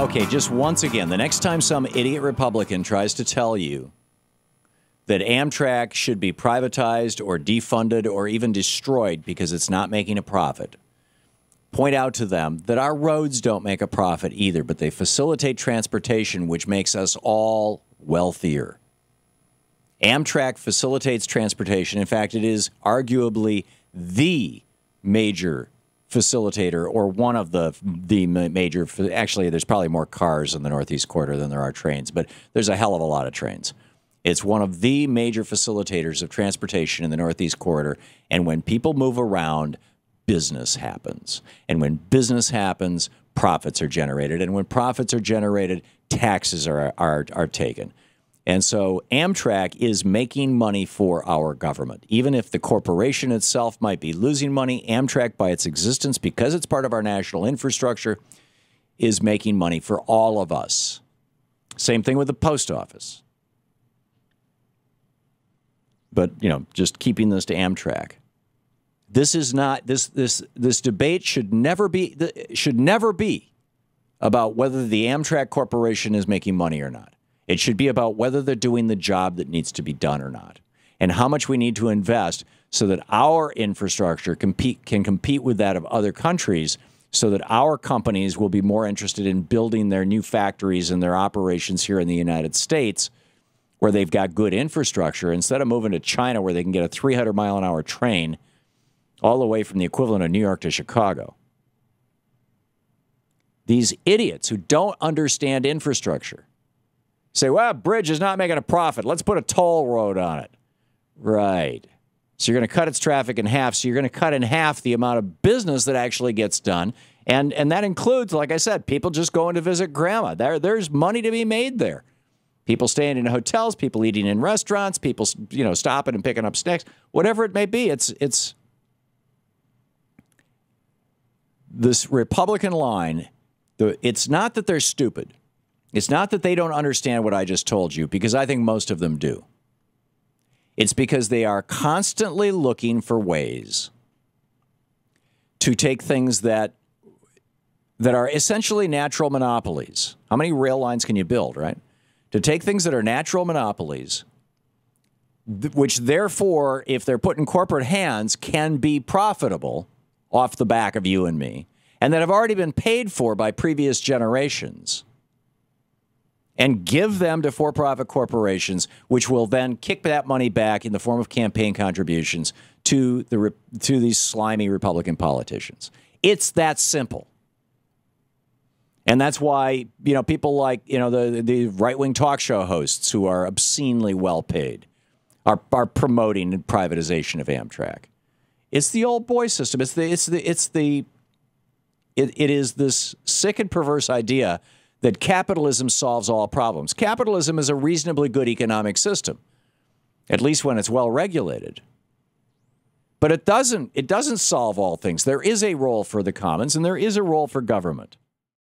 okay, just once again, the next time some idiot Republican tries to tell you that Amtrak should be privatized or defunded or even destroyed because it's not making a profit, point out to them that our roads don't make a profit either, but they facilitate transportation, which makes us all wealthier. Amtrak facilitates transportation. In fact, it is arguably the major facilitator, or one of the major. Actually, there's probably more cars in the Northeast Corridor than there are trains, but there's a hell of a lot of trains. It's one of the major facilitators of transportation in the Northeast Corridor. And when people move around, business happens. And when business happens, profits are generated. And when profits are generated, taxes are taken. And so Amtrak is making money for our government. Even if the corporation itself might be losing money, Amtrak, by its existence, because it's part of our national infrastructure, is making money for all of us. Same thing with the post office. But, you know, just keeping this to Amtrak. This is not this debate should never be about whether the Amtrak Corporation is making money or not. It should be about whether they're doing the job that needs to be done or not, and how much we need to invest so that our infrastructure can compete with that of other countries, so that our companies will be more interested in building their new factories and their operations here in the United States, where they've got good infrastructure, instead of moving to China where they can get a 300-mile-an-hour train all the way from the equivalent of New York to Chicago. These idiots who don't understand infrastructure say, well, a bridge is not making a profit. Let's put a toll road on it. Right. So you're going to cut its traffic in half. So you're going to cut in half the amount of business that actually gets done. And that includes, like I said, people just going to visit grandma. There's money to be made there. People staying in hotels, people eating in restaurants, people, you know, stopping and picking up snacks, whatever it may be. It's this Republican line. It's not that they're stupid. It's not that they don't understand what I just told you, because I think most of them do. It's because they are constantly looking for ways to take things that are essentially natural monopolies. How many rail lines can you build, right? To take things that are natural monopolies, which therefore, if they're put in corporate hands, can be profitable off the back of you and me, and that have already been paid for by previous generations, and give them to for-profit corporations, which will then kick that money back in the form of campaign contributions to these slimy Republican politicians. It's that simple. And that's why, you know, people like, you know, the right-wing talk show hosts who are obscenely well paid are promoting privatization of Amtrak. It's the old boy system. It is this sick and perverse idea that capitalism solves all problems. Capitalism is a reasonably good economic system, at least when it's well regulated. But it doesn't solve all things. There is a role for the commons, and there is a role for government.